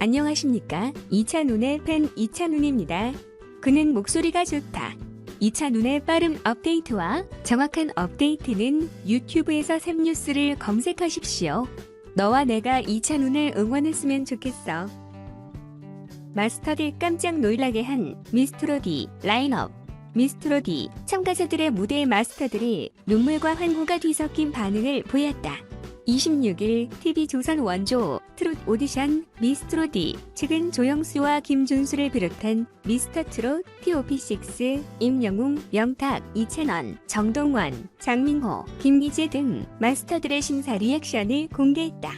안녕하십니까? 이찬훈의 팬 이찬훈입니다. 그는 목소리가 좋다. 이찬훈의 빠른 업데이트와 정확한 업데이트는 유튜브에서 샘뉴스를 검색하십시오. 너와 내가 이찬훈을 응원했으면 좋겠어. 마스터들 깜짝 놀라게 한 미스트로디 라인업. 미스트로디 참가자들의 무대에 마스터들이 눈물과 환호가 뒤섞인 반응을 보였다. 26일 TV조선 원조 트롯 오디션 미스트로디 측은 조영수와 김준수를 비롯한 미스터트롯, TOP6, 임영웅, 명탁, 이찬원, 정동원, 장민호, 김기재 등 마스터들의 심사 리액션을 공개했다.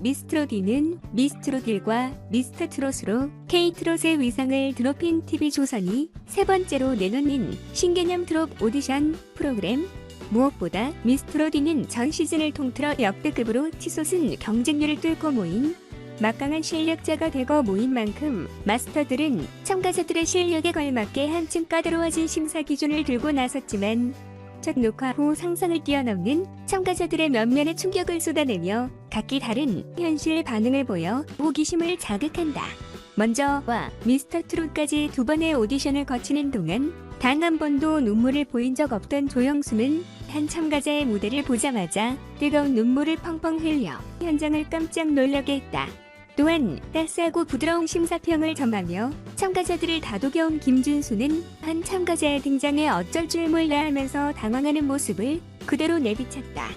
미스트로디는 미스트롯1과 미스터트롯으로 K트롯의 위상을 드높인 TV조선이 세 번째로 내놓는 신개념 트롯 오디션 프로그램. 무엇보다 미스트로디는 전 시즌을 통틀어 역대급으로 치솟은 경쟁률을 뚫고 모인 막강한 실력자가 되고 모인 만큼 마스터들은 참가자들의 실력에 걸맞게 한층 까다로워진 심사 기준을 들고 나섰지만 첫 녹화 후 상상을 뛰어넘는 참가자들의 면면에 충격을 쏟아내며 각기 다른 현실 반응을 보여 호기심을 자극한다. 먼저 와 미스터트롯까지 두 번의 오디션을 거치는 동안 단 한 번도 눈물을 보인 적 없던 조영수는 한 참가자의 무대를 보자마자 뜨거운 눈물을 펑펑 흘려 현장을 깜짝 놀라게 했다. 또한 따스하고 부드러운 심사평을 전하며 참가자들을 다독여온 김준수는 한 참가자의 등장에 어쩔 줄 몰라 하면서 당황하는 모습을 그대로 내비쳤다.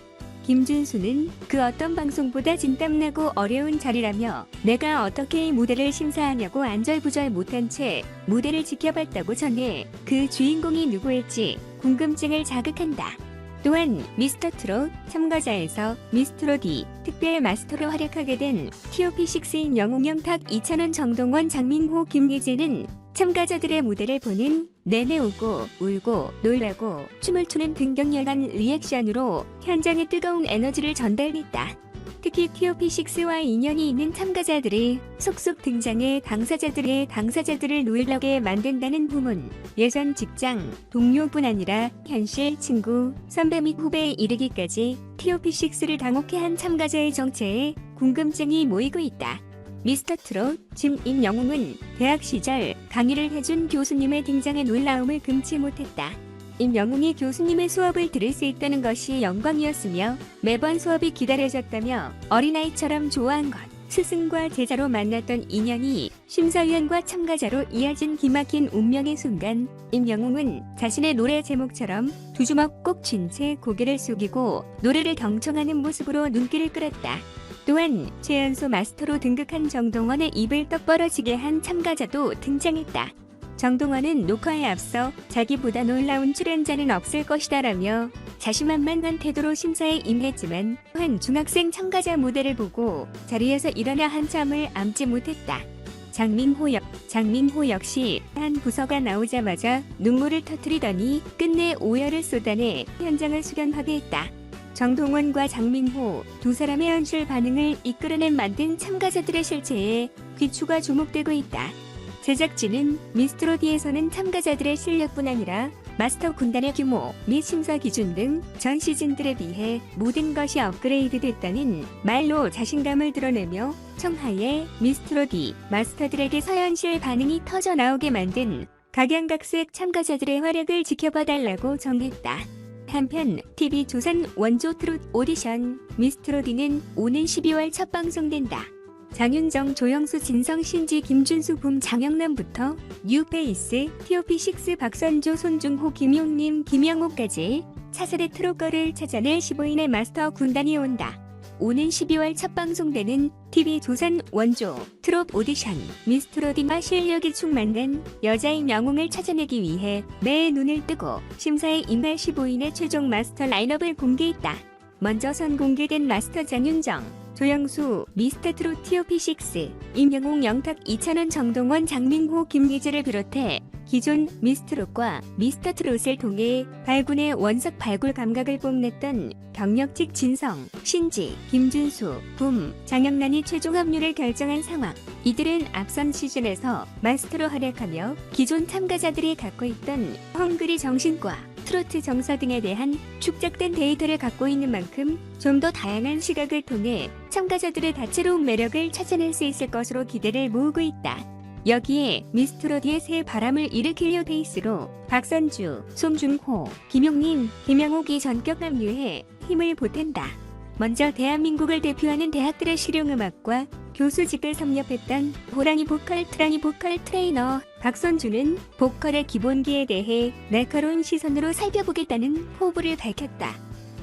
김준수는 그 어떤 방송보다 진땀나고 어려운 자리라며 내가 어떻게 이 무대를 심사하냐고 안절부절 못한 채 무대를 지켜봤다고 전해 그 주인공이 누구일지 궁금증을 자극한다. 또한 미스터트롯 참가자에서 미스트로디 특별 마스터로 활약하게 된 TOP6인 영웅, 명탁, 이찬원, 정동원, 장민호, 김기재는 참가자들의 무대를 보는 내내 웃고 울고 놀라고 춤을 추는 등 격렬한 리액션으로 현장의 뜨거운 에너지를 전달했다. 특히 TOP6와 인연이 있는 참가자들이 속속 등장해 당사자들을 놀라게 만든다는 부문. 예전 직장 동료뿐 아니라 현실 친구, 선배 및 후배에 이르기까지 TOP6를 당혹해 한 참가자의 정체에 궁금증이 모이고 있다. 미스터트롯 즉 임영웅은 대학 시절 강의를 해준 교수님의 등장에 놀라움을 금치 못했다. 임영웅이 교수님의 수업을 들을 수 있다는 것이 영광이었으며 매번 수업이 기다려졌다며 어린아이처럼 좋아한 것. 스승과 제자로 만났던 인연이 심사위원과 참가자로 이어진 기막힌 운명의 순간, 임영웅은 자신의 노래 제목처럼 두 주먹 꼭 쥔 채 고개를 숙이고 노래를 경청하는 모습으로 눈길을 끌었다. 또한 최연소 마스터로 등극한 정동원의 입을 떡 벌어지게 한 참가자도 등장했다. 정동원은 녹화에 앞서 자기보다 놀라운 출연자는 없을 것이다라며 자신만만한 태도로 심사에 임했지만 한 중학생 참가자 무대를 보고 자리에서 일어나 한참을 앉지 못했다. 장민호 역시 한 부서가 나오자마자 눈물을 터뜨리더니 끝내 오열을 쏟아내 현장을 숙연하게 했다. 정동원과 장민호 두 사람의 현실 반응을 이끌어낸 만든 참가자들의 실체에 귀추가 주목되고 있다. 제작진은 미스트로디에서는 참가자들의 실력뿐 아니라 마스터 군단의 규모 및 심사 기준 등 전 시즌들에 비해 모든 것이 업그레이드 됐다는 말로 자신감을 드러내며 청하의 미스트로디 마스터들에게 서현실 반응이 터져 나오게 만든 각양각색 참가자들의 활약을 지켜봐달라고 정했다. 한편 TV조선 원조 트롯 오디션 미스트로디는 오는 12월 첫 방송된다. 장윤정, 조영수, 진성, 신지, 김준수, 붐, 장영남부터 뉴페이스, TOP6, 박선조, 손중호, 김용림, 김영호까지 차세대 트롯걸을 찾아낼 15인의 마스터 군단이 온다. 오는 12월 첫 방송되는 TV조선 원조 트롯 오디션 미스트로디와 실력이 충만된 여자인 영웅을 찾아내기 위해 매의 눈을 뜨고 심사에 임할 15인의 최종 마스터 라인업을 공개했다. 먼저 선공개된 마스터 장윤정, 조영수, 미스터트롯 TOP6, 임영웅, 명탁, 이찬원, 정동원, 장민호, 김기재를 비롯해 기존 미스트롯과 미스터트롯을 통해 발군의 원석 발굴 감각을 뽐냈던 경력직 진성, 신지, 김준수, 붐, 장영란이 최종 합류를 결정한 상황. 이들은 앞선 시즌에서 마스터로 활약하며 기존 참가자들이 갖고 있던 헝그리 정신과 트로트 정서 등에 대한 축적된 데이터를 갖고 있는 만큼 좀 더 다양한 시각을 통해 참가자들의 다채로운 매력을 찾아낼 수 있을 것으로 기대를 모으고 있다. 여기에 미스트롯의 새 바람을 일으키려 베이스로 박선주, 손준호, 김용림, 김영옥이 전격 합류해 힘을 보탠다. 먼저 대한민국을 대표하는 대학들의 실용음악과 교수직을 섭렵했던 호랑이 보컬 트레이너 박선주는 보컬의 기본기에 대해 날카로운 시선으로 살펴보겠다는 포부를 밝혔다.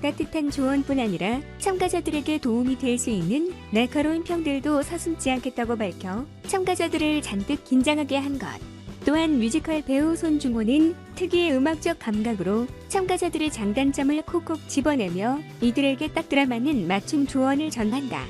따뜻한 조언뿐 아니라 참가자들에게 도움이 될 수 있는 날카로운 평들도 서슴지 않겠다고 밝혀 참가자들을 잔뜩 긴장하게 한 것. 또한 뮤지컬 배우 손중호는 특유의 음악적 감각으로 참가자들의 장단점을 콕콕 집어내며 이들에게 딱 들어맞는 맞춤 조언을 전한다.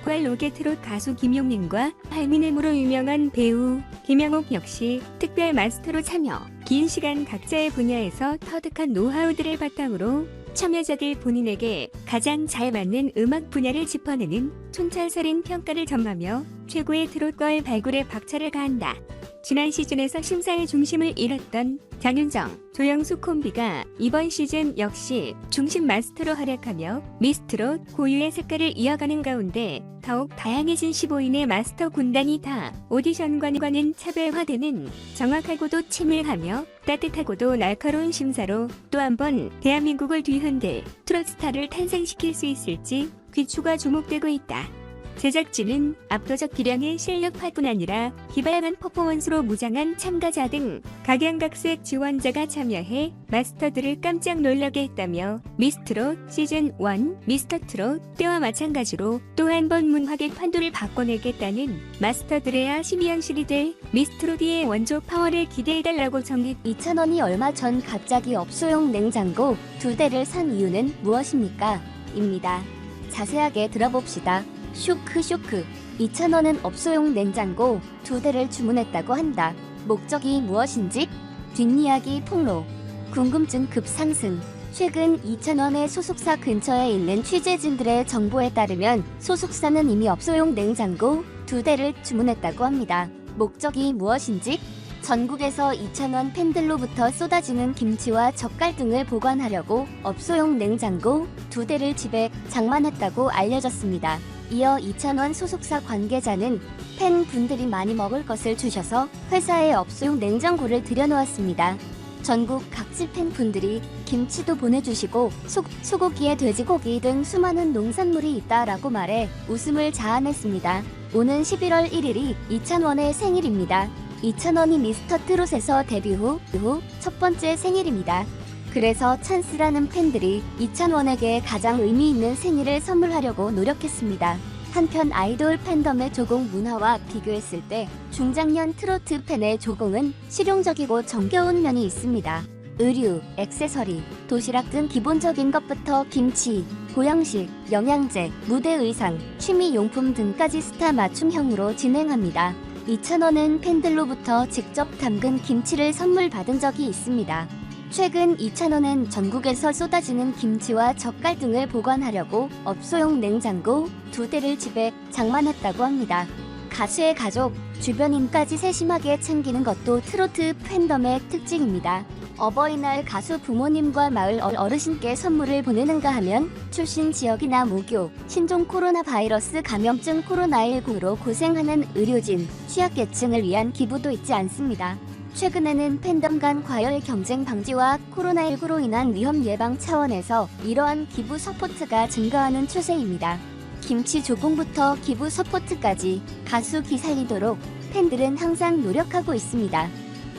로게트롯 가수 김용림과 발미넴으로 유명한 배우 김영옥 역시 특별 마스터로 참여. 긴 시간 각자의 분야에서 터득한 노하우들을 바탕으로 참여자들 본인에게 가장 잘 맞는 음악 분야를 짚어내는 촌철살인 평가를 전하며 최고의 트롯걸 발굴에 박차를 가한다. 지난 시즌에서 심사의 중심을 잃었던 장윤정, 조영수 콤비가 이번 시즌 역시 중심 마스터로 활약하며 미스트롯 고유의 색깔을 이어가는 가운데 더욱 다양해진 15인의 마스터 군단이 다 오디션과는 차별화되는 정확하고도 치밀하며 따뜻하고도 날카로운 심사로 또 한 번 대한민국을 뒤흔들 트롯 스타를 탄생시킬 수 있을지 귀추가 주목되고 있다. 제작진은 압도적 기량의 실력파뿐 아니라 기발한 퍼포먼스로 무장한 참가자 등 각양각색 지원자가 참여해 마스터들을 깜짝 놀라게 했다며 미스트롯 시즌1 미스터트롯 때와 마찬가지로 또 한 번 문화계 판도를 바꿔내겠다는 마스터들의 시미현실이 될 미스트롯의 원조 파워를 기대해달라고 정했다. 2,000원이 얼마 전 갑자기 업소용 냉장고 2대를 산 이유는 무엇입니까? 입니다. 자세하게 들어봅시다. 쇼크 2,000원은 업소용 냉장고 2대를 주문했다고 한다. 목적이 무엇인지? 뒷이야기 폭로. 궁금증 급상승. 최근 2,000원의 소속사 근처에 있는 취재진들의 정보에 따르면 소속사는 이미 업소용 냉장고 2대를 주문했다고 합니다. 목적이 무엇인지? 전국에서 2,000원 팬들로부터 쏟아지는 김치와 젓갈 등을 보관하려고 업소용 냉장고 2대를 집에 장만했다고 알려졌습니다. 이어 2,000원 소속사 관계자는 팬분들이 많이 먹을 것을 주셔서 회사에 업소용 냉장고를 들여놓았습니다. 전국 각지 팬분들이 김치도 보내주시고 소고기에 돼지고기 등 수많은 농산물이 있다라고 말해 웃음을 자아냈습니다. 오는 11월 1일이 2,000원의 생일입니다. 2,000원이 미스터 트롯에서 데뷔 후 첫 번째 생일입니다. 그래서 찬스라는 팬들이 2,000원에게 가장 의미 있는 생일을 선물하려고 노력했습니다. 한편 아이돌 팬덤의 조공 문화와 비교했을 때 중장년 트로트 팬의 조공은 실용적이고 정겨운 면이 있습니다. 의류, 액세서리, 도시락 등 기본적인 것부터 김치, 보양식, 영양제, 무대 의상, 취미용품 등까지 스타 맞춤형으로 진행합니다. 2,000원은 팬들로부터 직접 담근 김치를 선물 받은 적이 있습니다. 최근 2,000원은 전국에서 쏟아지는 김치와 젓갈 등을 보관하려고 업소용 냉장고 2대를 집에 장만했다고 합니다. 가수의 가족, 주변인까지 세심하게 챙기는 것도 트로트 팬덤의 특징입니다. 어버이날 가수 부모님과 마을 어르신께 선물을 보내는가 하면 출신 지역이나 모교, 신종 코로나 바이러스 감염증 코로나19로 고생하는 의료진, 취약계층을 위한 기부도 있지 않습니다. 최근에는 팬덤 간 과열 경쟁 방지와 코로나19로 인한 위험 예방 차원에서 이러한 기부 서포트가 증가하는 추세입니다. 김치 조공부터 기부 서포트까지 가수 기 살리도록 팬들은 항상 노력하고 있습니다.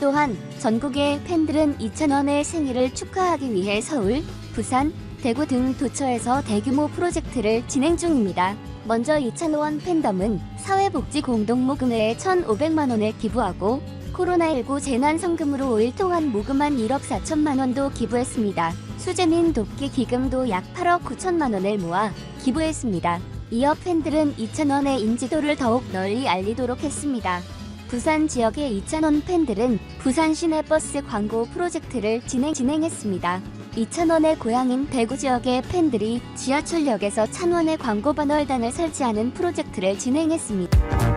또한 전국의 팬들은 2,000원의 생일을 축하하기 위해 서울, 부산, 대구 등 도처에서 대규모 프로젝트를 진행 중입니다. 먼저 2,000원 팬덤은 사회복지공동모금회에 1,500만 원을 기부하고 코로나19 재난성금으로 5일 동안 모금한 1억 4천만 원도 기부했습니다. 수재민 돕기 기금도 약 8억 9천만 원을 모아 기부했습니다. 이어 팬들은 2,000원의 인지도를 더욱 널리 알리도록 했습니다. 부산 지역의 2,000원 팬들은 부산 시내버스 광고 프로젝트를 진행했습니다. 2,000원의 고향인 대구 지역의 팬들이 지하철역에서 1,000원의 광고 버널단을 설치하는 프로젝트를 진행했습니다.